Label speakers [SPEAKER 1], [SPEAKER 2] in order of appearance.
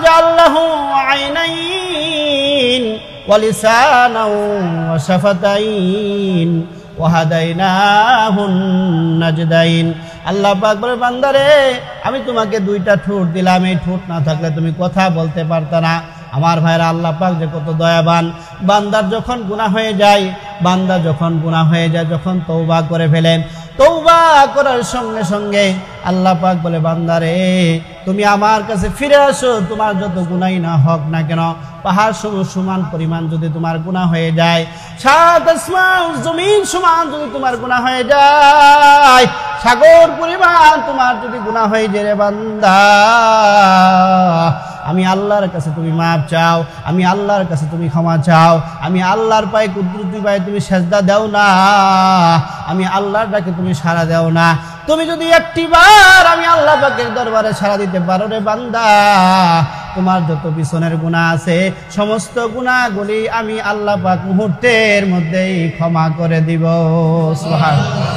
[SPEAKER 1] জাআল্লাহু আইনাইন ওয়া লিসানাও ওয়া শাফাতাইন ওয়া হাদাইনাহুন নাজদাইন। আল্লাহ পাক বলে বান্দারে আমি তোমাকে দুইটা ঠোঁট দিলাম, এই ঠোঁট না থাকলে তুমি কথা বলতে পারতে না। আমার ভাইরা আল্লাহ পাক যে কত দয়াবান। বান্দার যখন গুনাহ হয়ে যায়, বান্দা যখন গুনাহ হয়ে যায়, যখন তওবা করে ফেলেন, তওবা করার সঙ্গে সঙ্গে আল্লাহ পাক বলে বান্দারে তুমি আমার কাছে ফিরে আসো। তোমার যত গুনাহই না হোক না কেন, পাহাড় সমান পরিমাণ যদি তোমার গুনাহ হয়ে যায়, সাত আসমান জমিন সমান যদি তোমার গুনাহ হয়ে যায়, সাগর পরিমাণ তোমার যদি গুনাহ হয়ে যায় রে বান্দা, আমি আল্লাহর কাছে তুমি মাপ চাও, আমি আল্লাহর কাছে তুমি ক্ষমা চাও, আমি আল্লাহর পায়ে কুদরতি পায়ে তুমি সেজদা দাও না, আমি আল্লাহর ডাকে তুমি সাড়া দাও না। তুমি যদি একটিবার আমি আল্লাহ পাকের দরবারে সাড়া দিতে পারো রে বান্দা, তোমার যত পিছনের গুনাহ আছে সমস্ত গুনাহগুলি আমি আল্লাহ পাক মুহূর্তের মধ্যেই ক্ষমা করে দিব। সুবহানাল্লাহ।